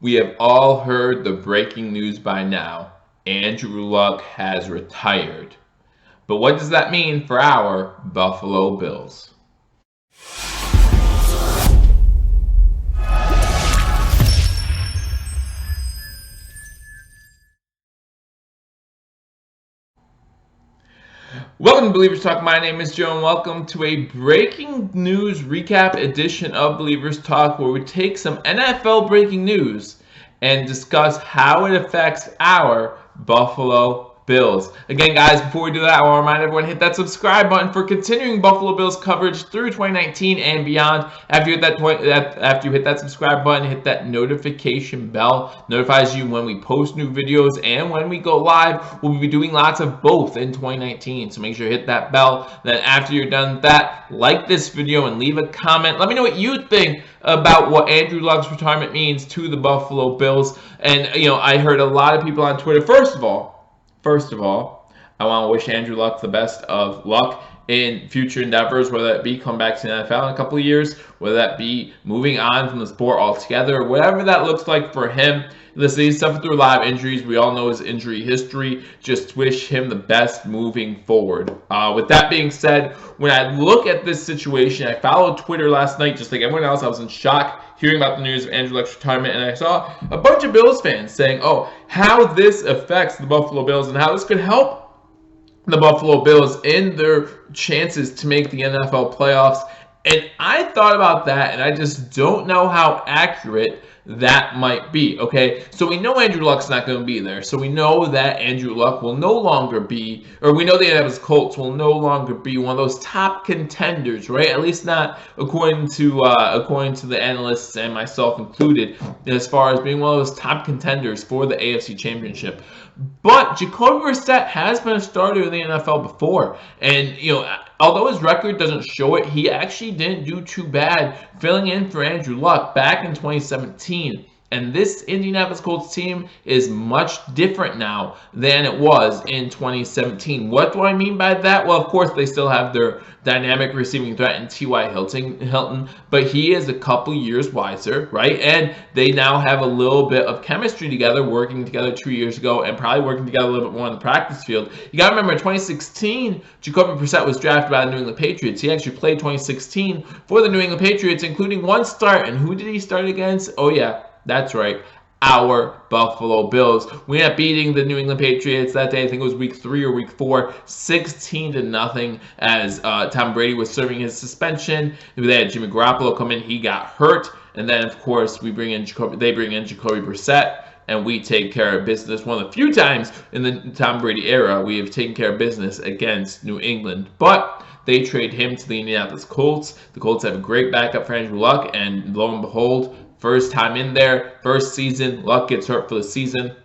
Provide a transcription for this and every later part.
We have all heard the breaking news by now. Andrew Luck has retired. But what does that mean for our Buffalo Bills? Welcome to Believers Talk. My name is Joe, and welcome to a breaking news recap edition of Believers Talk, where we take some NFL breaking news and discuss how it affects our Buffalo Bills. Again, guys, before we do that, I want to remind everyone to hit that subscribe button for continuing Buffalo Bills coverage through 2019 and beyond. After you hit that subscribe button, hit that notification bell. Notifies you when we post new videos and when we go live. We'll be doing lots of both in 2019, so make sure to hit that bell. Then after you're done with that, like this video and leave a comment. Let me know what you think about what Andrew Luck's retirement means to the Buffalo Bills. And, I heard a lot of people on Twitter. First of all, I want to wish Andrew Luck the best of luck in future endeavors, whether that be come back to the NFL in a couple of years, whether that be moving on from the sport altogether, whatever that looks like for him. Listen, he's suffered through a lot of injuries. We all know his injury history. Just wish him the best moving forward. With that being said, when I look at this situation, I followed Twitter last night just like everyone else. I was in shock hearing about the news of Andrew Luck's retirement, and I saw a bunch of Bills fans saying, how this affects the Buffalo Bills and how this could help the Buffalo Bills in their chances to make the NFL playoffs. And I thought about that, and I just don't know how accurate that might be. Okay, so we know Andrew Luck's not going to be there, so we know that Andrew Luck will no longer be, or we know the Indianapolis Colts will no longer be one of those top contenders, right? At least not according to the analysts and myself included, as far as being one of those top contenders for the AFC Championship. But Jacoby Brissett has been a starter in the NFL before, and although his record doesn't show it, he actually didn't do too bad filling in for Andrew Luck back in 2017. And this Indianapolis Colts team is much different now than it was in 2017. What do I mean by that? Well, of course, they still have their dynamic receiving threat in T.Y. Hilton, but he is a couple years wiser, right? And they now have a little bit of chemistry together, working together 2 years ago, and probably working together a little bit more on the practice field. You got to remember, in 2016, Jacoby Brissett was drafted by the New England Patriots. He actually played 2016 for the New England Patriots, including one start. And who did he start against? Oh, yeah. That's right, our Buffalo Bills. We ended up beating the New England Patriots that day. I think it was week 3 or week 4, 16-0, as Tom Brady was serving his suspension. They had Jimmy Garoppolo come in. He got hurt. And then, of course, they bring in Jacoby Brissett, and we take care of business. One of the few times in the Tom Brady era we have taken care of business against New England. But they trade him to the Indianapolis Colts. The Colts have a great backup for Andrew Luck, and lo and behold, first time in there, first season, Luck gets hurt for the season.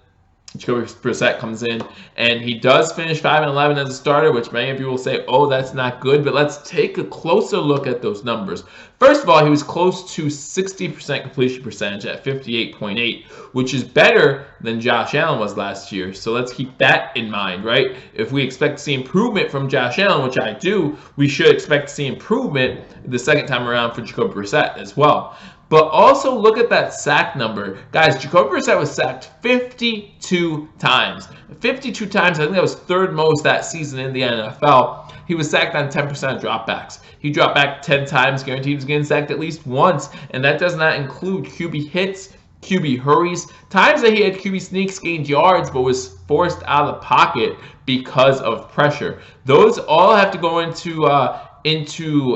Jacoby Brissett comes in, and he does finish 5-11 as a starter, which many of you will say, that's not good. But let's take a closer look at those numbers. First of all, he was close to 60% completion percentage at 58.8, which is better than Josh Allen was last year. So let's keep that in mind, right? If we expect to see improvement from Josh Allen, which I do, we should expect to see improvement the second time around for Jacoby Brissett as well. But also look at that sack number. Guys, Jacoby Brissett was sacked 52 times. 52 times, I think that was third most that season in the NFL. He was sacked on 10% of dropbacks. He dropped back 10 times, guaranteed he was getting sacked at least once. And that does not include QB hits, QB hurries, times that he had QB sneaks, gained yards, but was forced out of the pocket because of pressure. Those all have to go into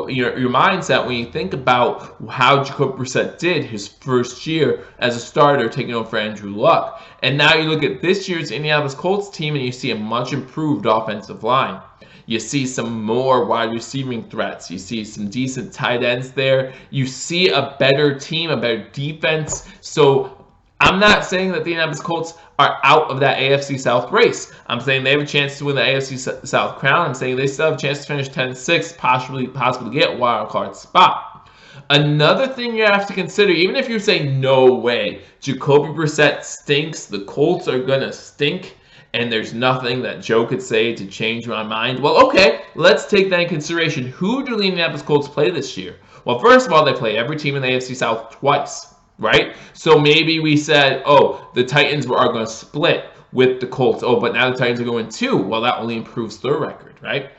your mindset when you think about how Jacoby Brissett did his first year as a starter, taking over for Andrew Luck. And now you look at this year's Indianapolis Colts team, and you see a much improved offensive line. You see some more wide receiving threats. You see some decent tight ends there. You see a better team, a better defense. So I'm not saying that the Indianapolis Colts are out of that AFC South race. I'm saying they have a chance to win the AFC South crown. I'm saying they still have a chance to finish 10-6, possibly get a wild card spot. Another thing you have to consider, even if you say no way, Jacoby Brissett stinks, the Colts are going to stink, and there's nothing that Joe could say to change my mind. Well, okay, let's take that in consideration. Who do the Indianapolis Colts play this year? Well, first of all, they play every team in the AFC South twice. right? So maybe we said, oh, the Titans are going to split with the Colts. Oh, but now the Titans are going 2. Well, that only improves their record, right?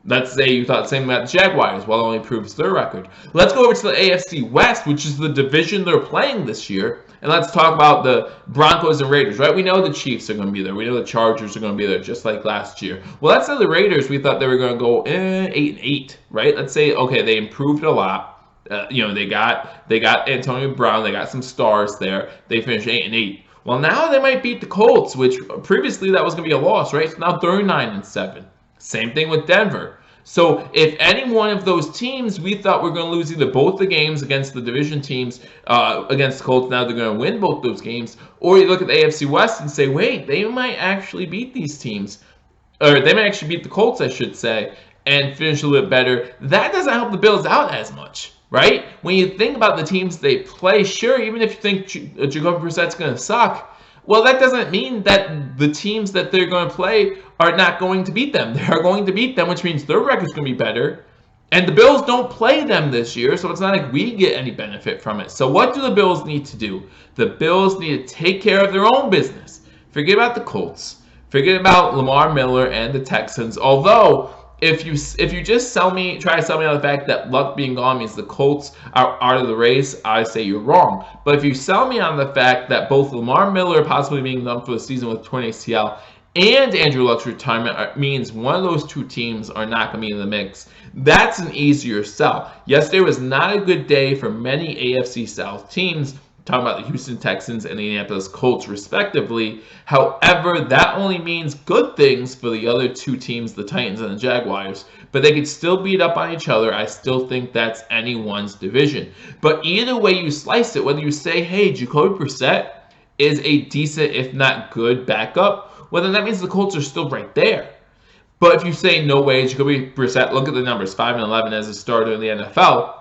Let's say you thought the same about the Jaguars. Well, it only improves their record. Let's go over to the AFC West, which is the division they're playing this year. And let's talk about the Broncos and Raiders, right? We know the Chiefs are going to be there. We know the Chargers are going to be there, just like last year. Well, let's say the Raiders, we thought they were going to go 8-8, right? Let's say, okay, they improved a lot. They got Antonio Brown. They got some stars there. They finished 8-8. Well, now they might beat the Colts, which previously that was going to be a loss, right? So now they're 9-7. Same thing with Denver. So if any one of those teams, we thought we're going to lose either both the games against the division teams, against the Colts, now they're going to win both those games, or you look at the AFC West and say, wait, they might actually beat these teams, or they might actually beat the Colts, I should say, and finish a little bit better. That doesn't help the Bills out as much, right? When you think about the teams they play, sure, even if you think Jacoby Brissett's going to suck, well, that doesn't mean that the teams that they're going to play are not going to beat them. They are going to beat them, which means their record's going to be better. And the Bills don't play them this year, so it's not like we get any benefit from it. So what do the Bills need to do? The Bills need to take care of their own business. Forget about the Colts. Forget about Lamar Miller and the Texans. Although, if you just try to sell me on the fact that Luck being gone means the Colts are out of the race, I say you're wrong. But if you sell me on the fact that both Lamar Miller possibly being done for the season with torn ACL and Andrew Luck's retirement means one of those two teams are not going to be in the mix, that's an easier sell. Yesterday was not a good day for many AFC South teams. Talking about the Houston Texans and the Indianapolis Colts, respectively. However, that only means good things for the other two teams, the Titans and the Jaguars. But they could still beat up on each other. I still think that's anyone's division. But either way you slice it, whether you say, hey, Jacoby Brissett is a decent, if not good, backup, well, then that means the Colts are still right there. But if you say, no way, Jacoby Brissett, look at the numbers, 5-11 as a starter in the NFL,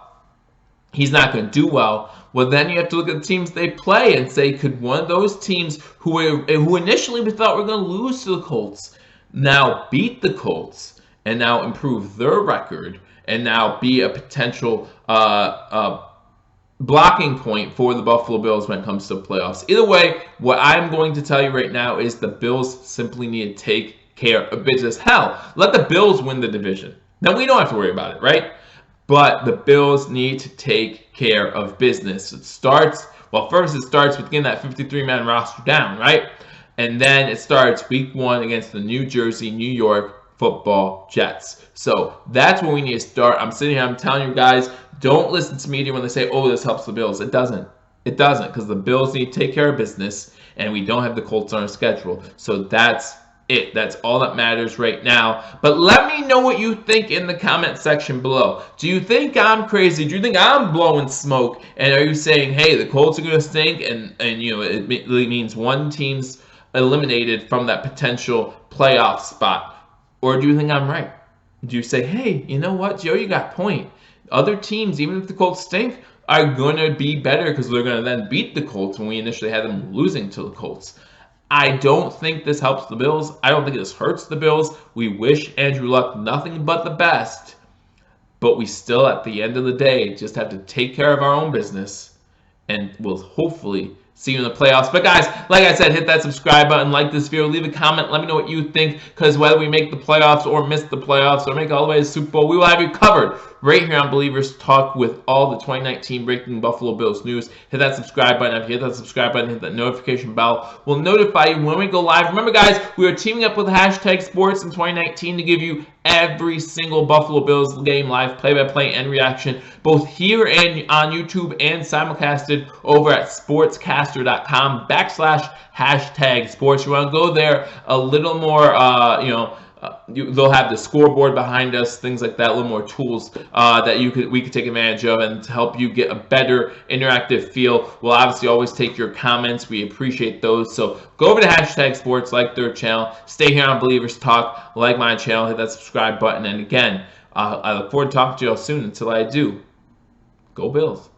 he's not going to do well. Well, then you have to look at the teams they play and say, could one of those teams who initially we thought were going to lose to the Colts now beat the Colts and now improve their record and now be a potential blocking point for the Buffalo Bills when it comes to playoffs? Either way, what I'm going to tell you right now is the Bills simply need to take care of business. Hell, let the Bills win the division. Then we don't have to worry about it, right? But the Bills need to take care of business. First it starts with getting that 53-man roster down, right? And then it starts week 1 against the New York Football Jets. So that's where we need to start. I'm sitting here, I'm telling you guys, don't listen to media when they say, oh, this helps the Bills. It doesn't. It doesn't, because the Bills need to take care of business, and we don't have the Colts on our schedule. So that's it. That's all that matters right now. But let me know what you think in the comment section below. Do you think I'm crazy? Do you think I'm blowing smoke? And are you saying, hey, the Colts are going to stink, and it means one team's eliminated from that potential playoff spot? Or do you think I'm right? Do you say, hey, you know what, Joe, you got point. Other teams, even if the Colts stink, are going to be better because they're going to then beat the Colts when we initially had them losing to the Colts. I don't think this helps the Bills. I don't think this hurts the Bills. We wish Andrew Luck nothing but the best. But we still, at the end of the day, just have to take care of our own business. And we'll hopefully see you in the playoffs. But guys, like I said, hit that subscribe button, like this video, leave a comment, let me know what you think. Because whether we make the playoffs or miss the playoffs or make it all the way to the Super Bowl, we will have you covered right here on Believers Talk with all the 2019 breaking Buffalo Bills news. Hit that subscribe button. If you hit that subscribe button, hit that notification bell. We'll notify you when we go live. Remember, guys, we are teaming up with Hashtag Sports in 2019 to give you every single Buffalo Bills game live, play-by-play and reaction, both here and on YouTube and simulcasted over at sportscaster.com/hashtag sports. You want to go there a little more, they'll have the scoreboard behind us, things like that, a little more tools that we could take advantage of and to help you get a better interactive feel. We'll obviously always take your comments. We appreciate those. So go over to Hashtag Sports, like their channel, stay here on Believers Talk, like my channel, hit that subscribe button. And again, I look forward to talking to you all soon. Until I do, go Bills.